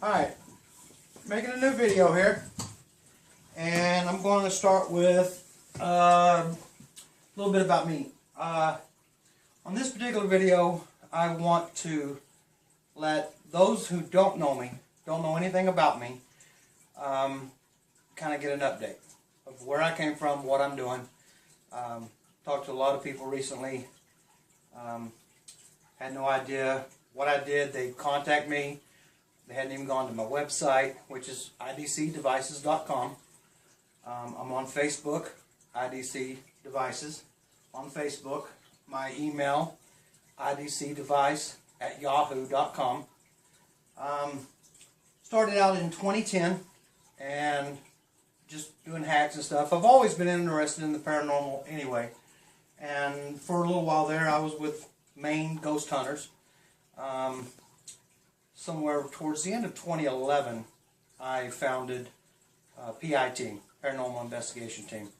Alright, making a new video here, and I'm going to start with a little bit about me. On this particular video, I want to let those who don't know me, don't know anything about me, kind of get an update of where I came from, what I'm doing. Talked to a lot of people recently, had no idea what I did. They contact me. They hadn't even gone to my website, which is idcdevices.com. I'm on Facebook, IDC Devices, on Facebook. My email, idcdevice@yahoo.com. Started out in 2010 and just doing hacks and stuff. I've always been interested in the paranormal anyway. And for a little while there, I was with Maine Ghost Hunters. Somewhere towards the end of 2011, I founded PI Team, Paranormal Investigation Team.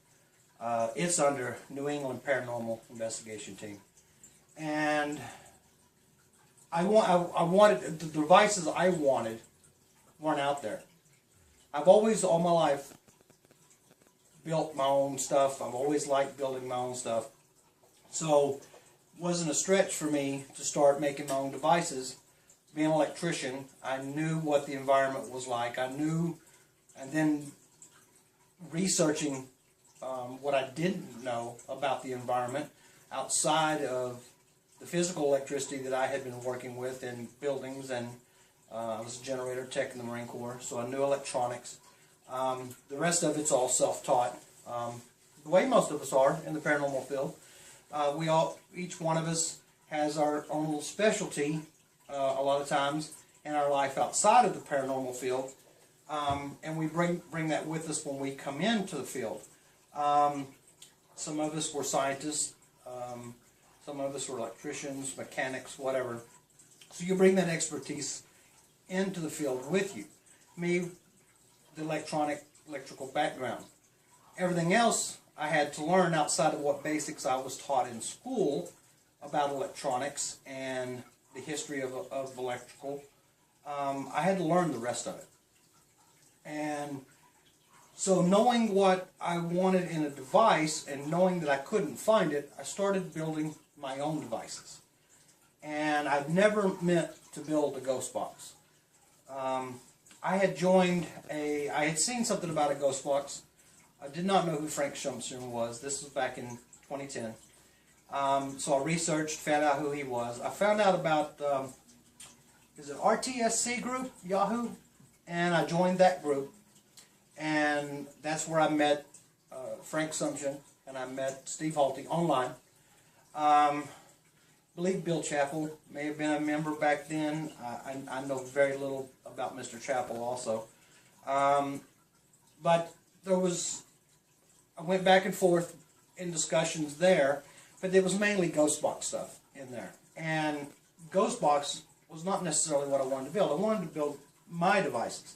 It's under New England Paranormal Investigation Team. And I wanted, the devices I wanted weren't out there. I've always, all my life, built my own stuff. I've always liked building my own stuff. So it wasn't a stretch for me to start making my own devices. Being an electrician, I knew what the environment was like. I knew, and then researching what I didn't know about the environment outside of the physical electricity that I had been working with in buildings, and I was a generator tech in the Marine Corps, so I knew electronics. The rest of it's all self-taught, the way most of us are in the paranormal field. Each one of us has our own little specialty. A lot of times in our life outside of the paranormal field, and we bring that with us when we come into the field. Some of us were scientists, some of us were electricians, mechanics, whatever. So you bring that expertise into the field with you. Me, the electrical background. Everything else I had to learn outside of what basics I was taught in school about electronics and the history of electrical. I had to learn the rest of it. And so knowing what I wanted in a device and knowing that I couldn't find it, I started building my own devices. And I've never meant to build a ghost box. I had seen something about a ghost box. I did not know who Frank Shumsern was. This was back in 2010. So I researched, found out who he was. I found out about, is it RTSC group, Yahoo? And I joined that group. And that's where I met Frank Shumsern, and I met Steve Halty online. I believe Bill Chappell may have been a member back then. I know very little about Mr. Chappell also. But I went back and forth in discussions there. But there was mainly ghost box stuff in there. And ghost box was not necessarily what I wanted to build. I wanted to build my devices,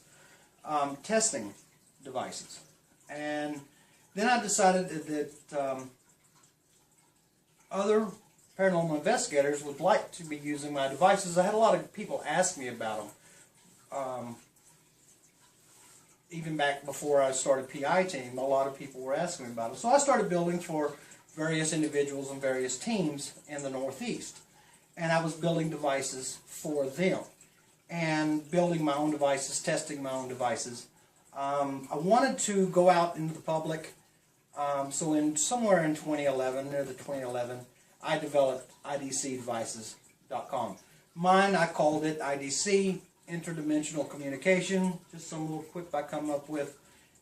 testing devices. And then I decided that other paranormal investigators would like to be using my devices. I had a lot of people ask me about them. Even back before I started PI Team, a lot of people were asking me about them. So I started building for various individuals and various teams in the Northeast. And I was building devices for them. And building my own devices, testing my own devices. I wanted to go out into the public. So somewhere in 2011, near the 2011, I developed IDCdevices.com. Mine, I called it IDC, Interdimensional Communication. Just some little quip I come up with.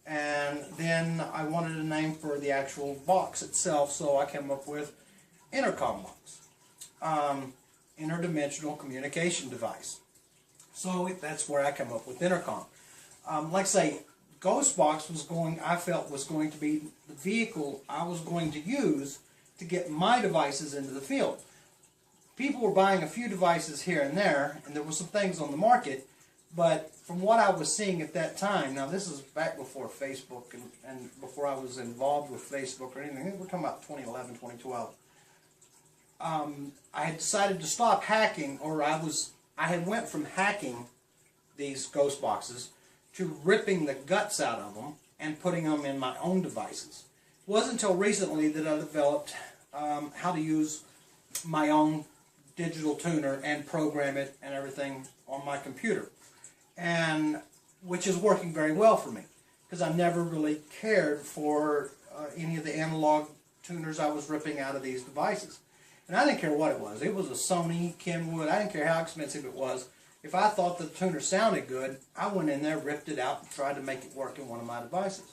And then I wanted a name for the actual box itself, so I came up with Intercom Box. Interdimensional Communication Device. So that's where I came up with Intercom. Like I say, Ghost Box I felt was going to be the vehicle I was going to use to get my devices into the field. People were buying a few devices here and there were some things on the market. But from what I was seeing at that time, now this is back before Facebook and before I was involved with Facebook or anything, we're talking about 2011, 2012. I had decided to stop hacking, or I had went from hacking these ghost boxes to ripping the guts out of them and putting them in my own devices. It wasn't until recently that I developed how to use my own digital tuner and program it and everything on my computer, and which is working very well for me, because I never really cared for any of the analog tuners I was ripping out of these devices. And I didn't care what it was. It was a Sony, Kenwood, I didn't care how expensive it was. If I thought the tuner sounded good, I went in there, ripped it out, and tried to make it work in one of my devices.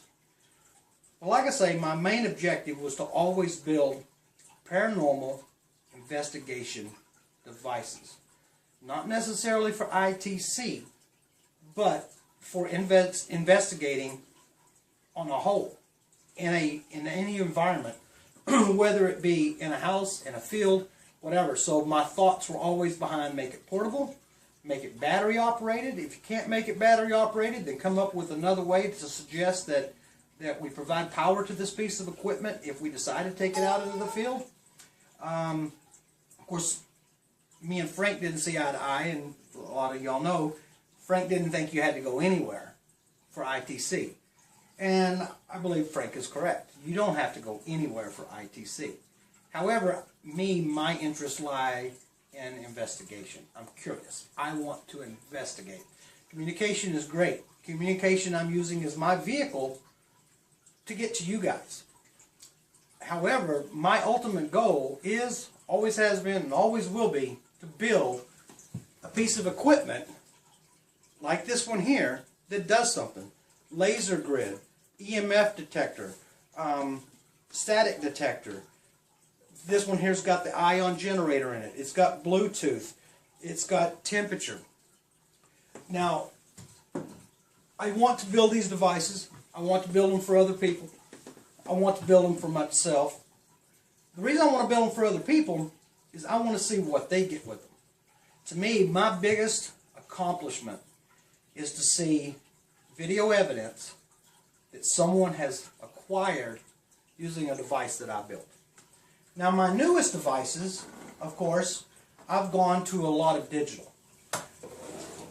Well, like I say, my main objective was to always build paranormal investigation devices. Not necessarily for ITC, but for investigating on a whole, in any environment, whether it be in a house, in a field, whatever. So my thoughts were always behind make it portable, make it battery operated. If you can't make it battery operated, then come up with another way to suggest that we provide power to this piece of equipment if we decide to take it out into the field. Of course, me and Frank didn't see eye to eye, and a lot of y'all know Frank didn't think you had to go anywhere for ITC. And I believe Frank is correct. You don't have to go anywhere for ITC. However, my interests lie in investigation. I'm curious. I want to investigate. Communication is great. Communication I'm using as my vehicle to get to you guys. However, my ultimate goal is, always has been, and always will be, to build a piece of equipment like this one here that does something. Laser grid, EMF detector, static detector. This one here's got the ion generator in it. It's got Bluetooth. It's got temperature. Now, I want to build these devices. I want to build them for other people. I want to build them for myself. The reason I want to build them for other people is I want to see what they get with them. To me, my biggest accomplishment is to see video evidence that someone has acquired using a device that I built. Now, my newest devices, of course, I've gone to a lot of digital.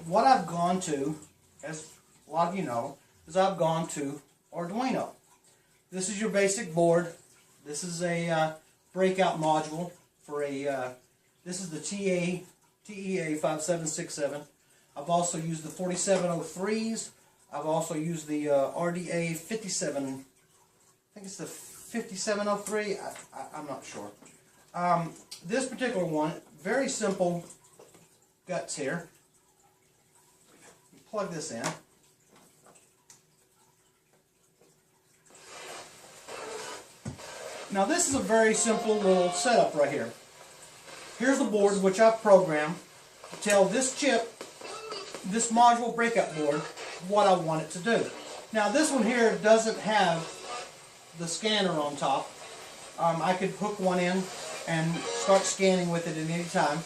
What I've gone to, as a lot of you know, is I've gone to Arduino. This is your basic board. This is a breakout module for this is the TEA 5767. I've also used the 4703s. I've also used the RDA 57, I think it's the 5703, I'm not sure. This particular one, very simple guts here. You plug this in. Now this is a very simple little setup right here. Here's the board which I've programmed to tell this chip, this module breakout board, what I want it to do. Now this one here doesn't have the scanner on top. I could hook one in and start scanning with it at any time.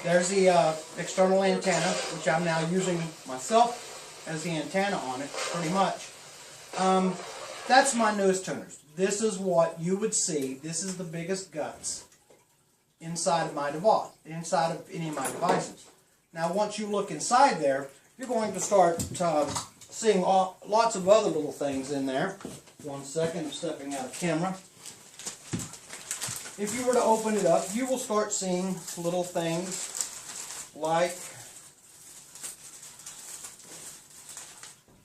There's the external antenna, which I'm now using myself as the antenna on it, pretty much. That's my newest tuners. This is what you would see. This is the biggest guts inside of my device, inside of any of my devices. Now, once you look inside there, you're going to start seeing lots of other little things in there. One second, I'm stepping out of camera. If you were to open it up, you will start seeing little things like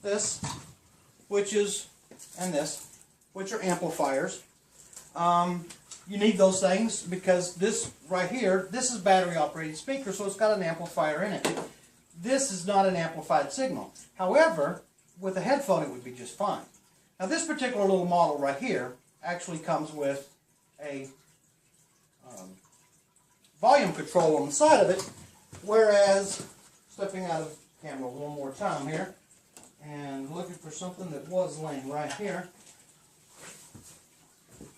this, and this, which are amplifiers. You need those things because this right here, this is battery operated speaker, so it's got an amplifier in it. This is not an amplified signal. However, with a headphone it would be just fine. Now this particular little model right here actually comes with a volume control on the side of it, whereas, stepping out of camera one more time here, and looking for something that was laying right here,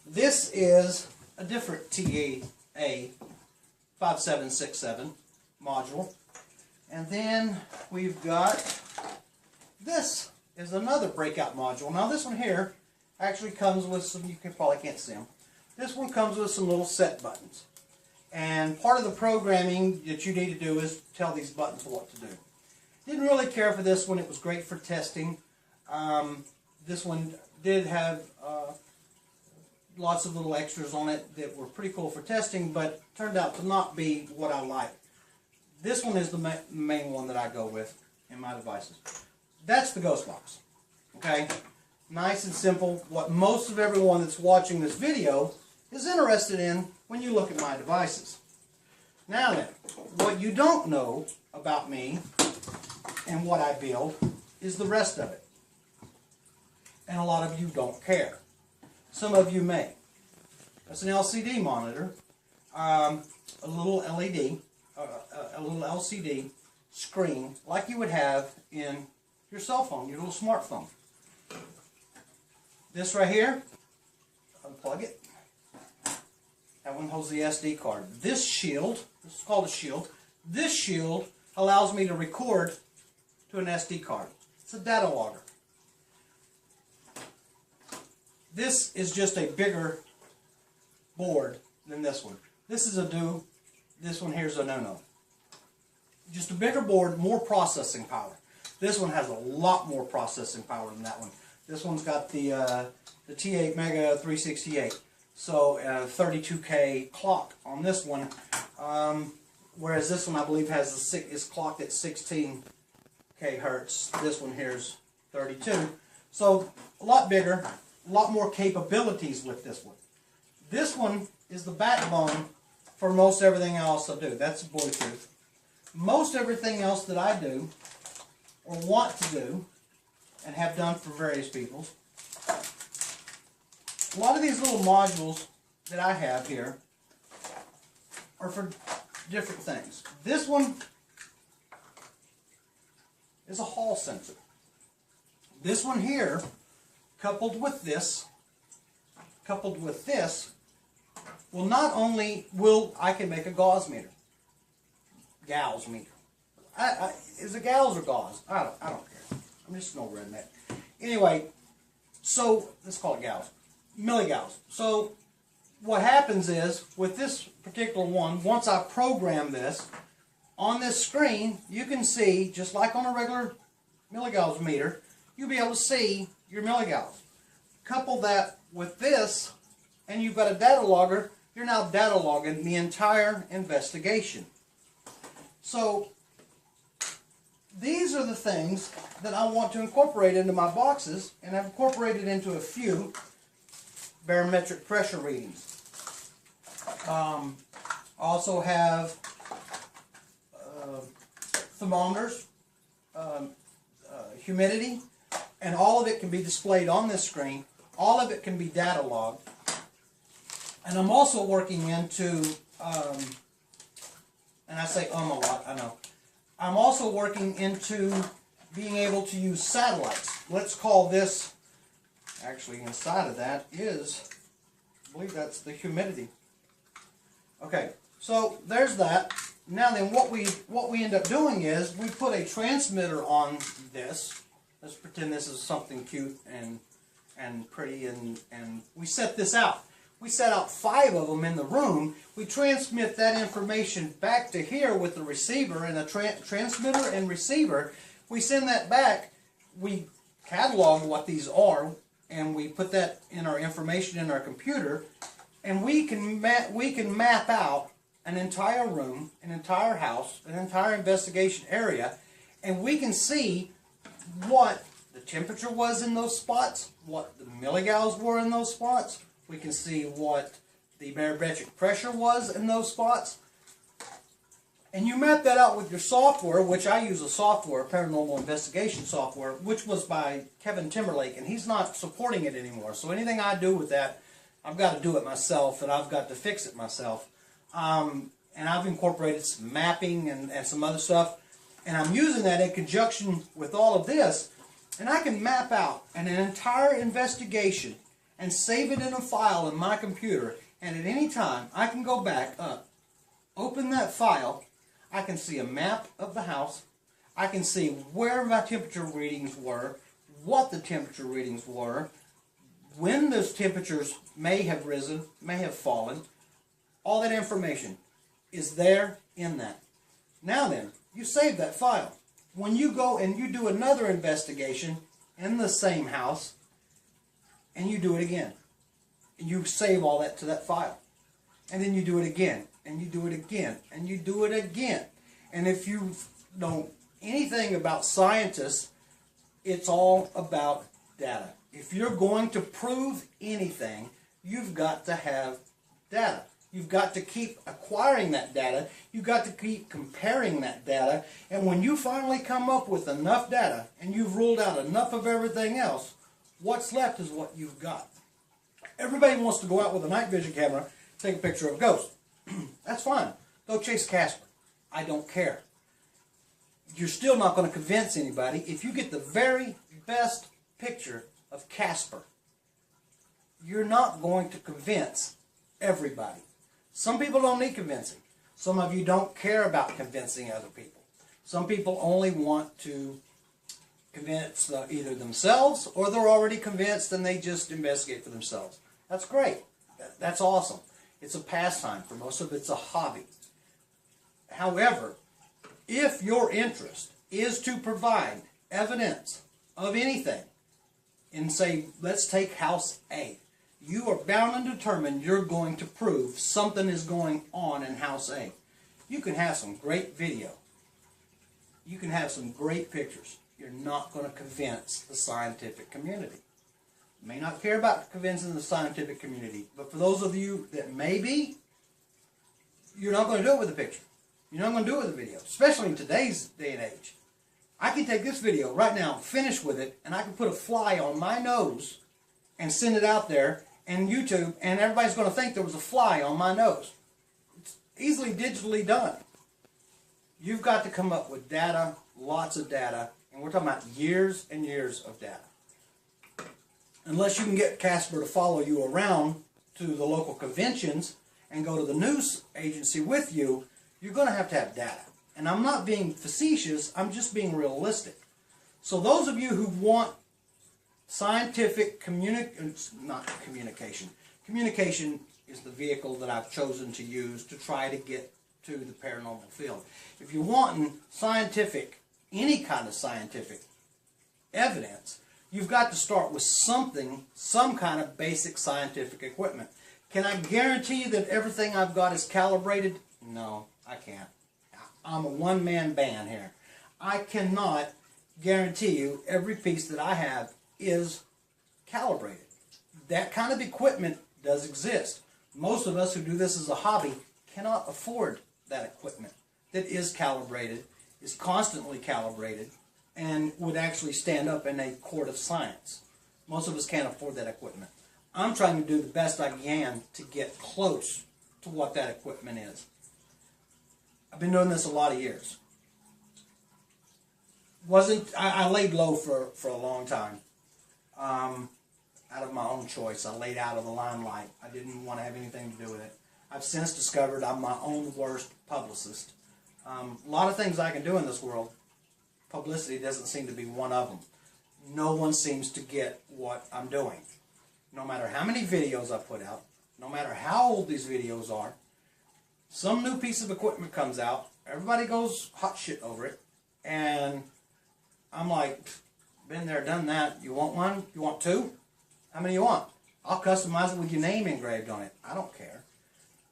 this is a different TEA 5767 module. And then we've got, this is another breakout module. Now this one here actually comes with some, you probably can't see them. This one comes with some little set buttons. And part of the programming that you need to do is tell these buttons what to do. Didn't really care for this one. It was great for testing. This one did have lots of little extras on it that were pretty cool for testing, but turned out to not be what I like. This one is the main one that I go with in my devices. That's the Ghost Box. Okay? Nice and simple. What most of everyone that's watching this video is interested in when you look at my devices. Now then, what you don't know about me and what I build is the rest of it. And a lot of you don't care. Some of you may. That's an LCD monitor, a little LED, a little LCD screen like you would have in your cell phone, your little smartphone. This right here, unplug it. That one holds the SD card. This shield, this is called a shield, this shield allows me to record to an SD card. It's a data logger. This is just a bigger board than this one. This is a do, this one here is a no-no. Just a bigger board, more processing power. This one has a lot more processing power than that one. This one's got the T8 Mega 368, so 32K clock on this one, whereas this one I believe is clocked at 16K hertz. This one here is 32, so a lot bigger. A lot more capabilities with this one. This one is the backbone for most everything else I do. That's Bluetooth. Most everything else that I do or want to do and have done for various people, a lot of these little modules that I have here are for different things. This one is a hall sensor. This one here, coupled with this, will not only I can make a gauze meter, gauze meter. Is it gauze or gauze? I don't care. I'm just no redneck. Anyway, so let's call it gauze, milligauss. So what happens is with this particular one, once I program this on this screen, you can see just like on a regular milligauss meter, you'll be able to see your milligauss. Couple that with this, and you've got a data logger. You're now data logging the entire investigation. So these are the things that I want to incorporate into my boxes, and I've incorporated into a few barometric pressure readings. Also have thermometers, humidity, and all of it can be displayed on this screen. All of it can be data logged. And I'm also working into, and I say a lot, I know. I'm also working into being able to use satellites. Let's call this, actually inside of that is, I believe that's the humidity. Okay, so there's that. Now then what we end up doing is we put a transmitter on this. Let's pretend this is something cute and pretty, and we set this out. We set out 5 of them in the room. We transmit that information back to here with the receiver and a transmitter and receiver. We send that back. We catalog what these are, and we put that in our information in our computer, and we can map out an entire room, an entire house, an entire investigation area, and we can see what the temperature was in those spots, what the milligauss were in those spots. We can see what the barometric pressure was in those spots. And you map that out with your software, which I use a software, paranormal investigation software, which was by Kevin Timberlake, and he's not supporting it anymore. So anything I do with that, I've got to do it myself, and I've got to fix it myself. And I've incorporated some mapping and some other stuff. And I'm using that in conjunction with all of this, and I can map out an entire investigation and save it in a file in my computer, and at any time I can go back up, open that file, I can see a map of the house, I can see where my temperature readings were, what the temperature readings were, when those temperatures may have risen, may have fallen. All that information is there in that. Now then, you save that file. when you go and you do another investigation in the same house, and you do it again, and you save all that to that file, and then you do it again, and you do it again, and you do it again. And if you know anything about scientists, it's all about data. If you're going to prove anything, you've got to have data. You've got to keep acquiring that data. You've got to keep comparing that data. And when you finally come up with enough data and you've ruled out enough of everything else, what's left is what you've got. Everybody wants to go out with a night vision camera, take a picture of a ghost. That's fine. Go chase Casper. I don't care. You're still not going to convince anybody. If you get the very best picture of Casper, you're not going to convince everybody. Some people don't need convincing. Some of you don't care about convincing other people. Some people only want to convince either themselves, or they're already convinced and they just investigate for themselves. That's great. That's awesome. It's a pastime. For most of it, it's a hobby. However, if your interest is to provide evidence of anything, and say, let's take house A, you are bound and determined you're going to prove something is going on in house A. You can have some great video. You can have some great pictures. You're not going to convince the scientific community. You may not care about convincing the scientific community, but for those of you that may be, you're not going to do it with a picture. You're not going to do it with a video, especially in today's day and age. I can take this video right now, finish with it, and I can put a fly on my nose and send it out there and YouTube, and everybody's going to think there was a fly on my nose. It's easily digitally done. You've got to come up with data, lots of data, and we're talking about years and years of data. Unless you can get Casper to follow you around to the local conventions and go to the news agency with you, you're going to have data. And I'm not being facetious, I'm just being realistic. So those of you who want scientific communication is the vehicle that I've chosen to use to try to get to the paranormal field. If you're wanting scientific, any kind of scientific evidence, you've got to start with something, some kind of basic scientific equipment. Can I guarantee you that everything I've got is calibrated? No, I can't. I'm a one-man band here. I cannot guarantee you every piece that I have is calibrated. That kind of equipment does exist. Most of us who do this as a hobby cannot afford that equipment that is calibrated, is constantly calibrated, and would actually stand up in a court of science. Most of us can't afford that equipment. I'm trying to do the best I can to get close to what that equipment is. I've been doing this a lot of years. I laid low for a long time. Out of my own choice. I laid out of the limelight. I didn't want to have anything to do with it. I've since discovered I'm my own worst publicist. A lot of things I can do in this world, publicity doesn't seem to be one of them. No one seems to get what I'm doing. No matter how many videos I put out, no matter how old these videos are, some new piece of equipment comes out, everybody goes hot shit over it, and I'm like, been there, done that. You want one? You want two? How many you want? I'll customize it with your name engraved on it. I don't care.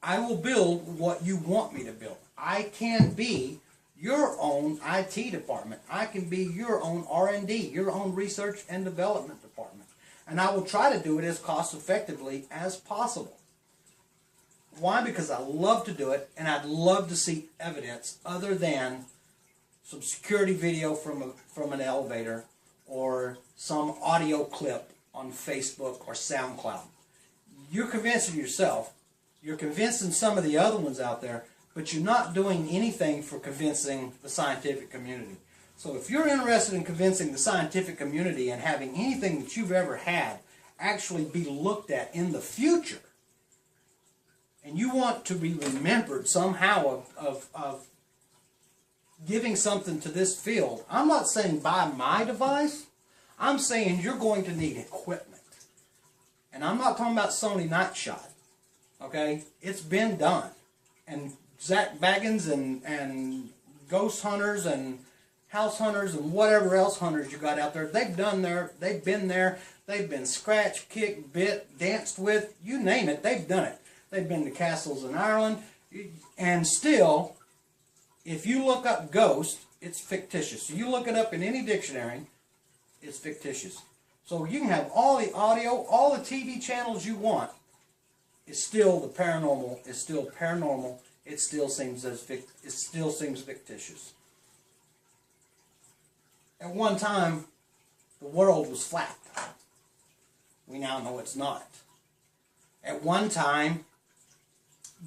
I will build what you want me to build. I can be your own IT department. I can be your own R&D, your own research and development department. And I will try to do it as cost effectively as possible. Why? Because I love to do it, and I'd love to see evidence other than some security video from an elevator or some audio clip on Facebook or SoundCloud. You're convincing yourself, you're convincing some of the other ones out there, but you're not doing anything for convincing the scientific community. So if you're interested in convincing the scientific community and having anything that you've ever had actually be looked at in the future, and you want to be remembered somehow of giving something to this field, I'm not saying buy my device. I'm saying you're going to need equipment. And I'm not talking about Sony Night Shot. Okay? It's been done. And Zach Baggins and ghost hunters and house hunters and whatever else hunters you got out there, they've been there, they've been scratched, kicked, bit, danced with, you name it, they've done it. They've been to castles in Ireland, and still, if you look up ghost, it's fictitious. So you look it up in any dictionary, it's fictitious. So you can have all the audio, all the TV channels you want, it's still the paranormal, it's still paranormal, it still seems fictitious. At one time, the world was flat. We now know it's not. At one time,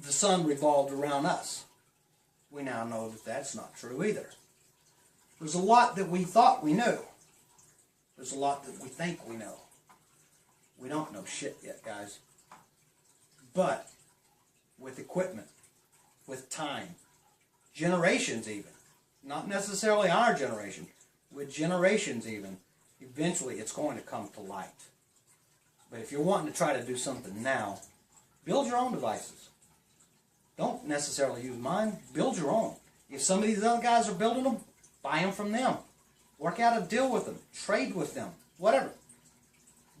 the sun revolved around us. We now know that that's not true either. There's a lot that we thought we knew. There's a lot that we think we know. We don't know shit yet, guys. But with equipment, with time, generations even, not necessarily our generation, with generations even, eventually it's going to come to light. But if you're wanting to try to do something now, build your own devices. Don't necessarily use mine, build your own. If some of these other guys are building them, buy them from them. Work out a deal with them, trade with them, whatever.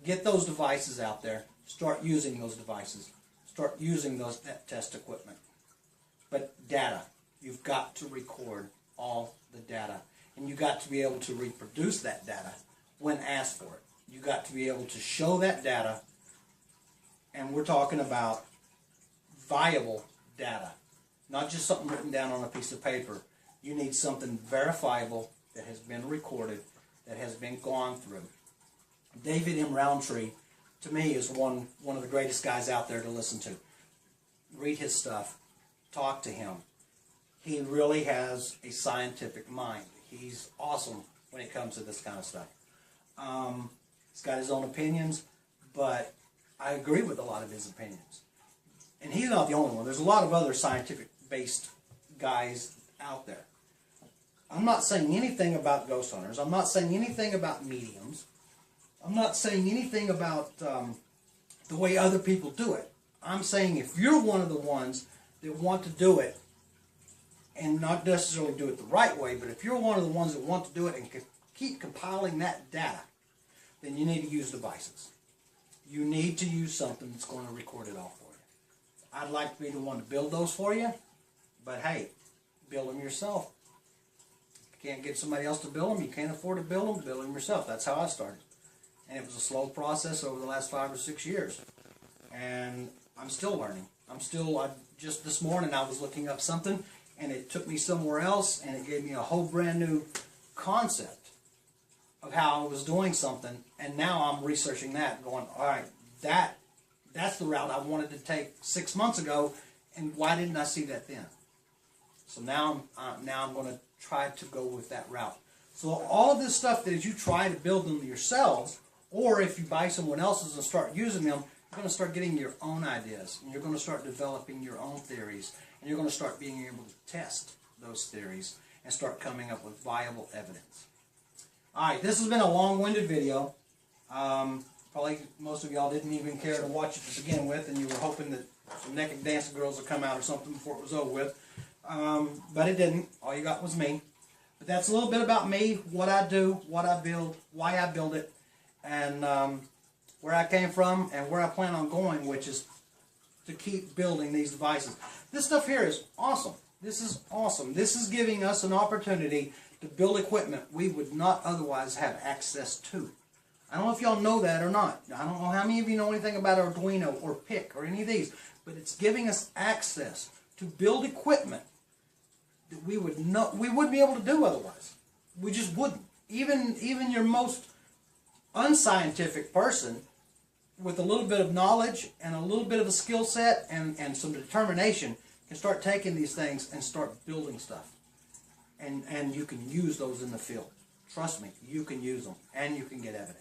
Get those devices out there, start using those devices, start using that test equipment. But data, you've got to record all the data. And you got to be able to reproduce that data when asked for it. You got to be able to show that data, and we're talking about viable data, not just something written down on a piece of paper. You need something verifiable that has been recorded, that has been gone through. David M. Roundtree, to me, is one of the greatest guys out there to listen to. Read his stuff, talk to him. He really has a scientific mind. He's awesome when it comes to this kind of stuff. He's got his own opinions, but I agree with a lot of his opinions. And he's not the only one. There's a lot of other scientific-based guys out there. I'm not saying anything about ghost hunters. I'm not saying anything about mediums. I'm not saying anything about the way other people do it. I'm saying if you're one of the ones that want to do it, and not necessarily do it the right way, but if you're one of the ones that want to do it and keep compiling that data, then you need to use devices. You need to use something that's going to record it all for you. I'd like to be the one to build those for you, but hey, build them yourself. If you can't get somebody else to build them, you can't afford to build them yourself. That's how I started. And it was a slow process over the last 5 or 6 years. And I'm still learning. Just this morning I was looking up something, and it took me somewhere else, and it gave me a whole brand new concept of how I was doing something, and now I'm researching that, going, all right, that's the route I wanted to take 6 months ago, and why didn't I see that then? So now I'm going to try to go with that route. So all of this stuff that as you try to build them yourselves, or if you buy someone else's and start using them, you're going to start getting your own ideas, and you're going to start developing your own theories, and you're going to start being able to test those theories and start coming up with viable evidence. Alright, this has been a long-winded video. Probably most of y'all didn't even care to watch it to begin with, and you were hoping that some naked dancing girls would come out or something before it was over with. But it didn't. All you got was me. But that's a little bit about me, what I do, what I build, why I build it, and where I came from and where I plan on going, which is to keep building these devices. This stuff here is awesome. This is awesome. This is giving us an opportunity to build equipment we would not otherwise have access to. I don't know if y'all know that or not. I don't know how many of you know anything about Arduino or PIC or any of these, but it's giving us access to build equipment that we wouldn't be able to do otherwise. We just wouldn't. Even your most unscientific person with a little bit of knowledge and a little bit of a skill set and some determination can start taking these things and start building stuff. And you can use those in the field. Trust me, you can use them and you can get evidence.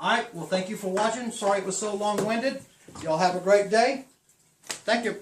Alright, well thank you for watching. Sorry it was so long-winded. Y'all have a great day. Thank you.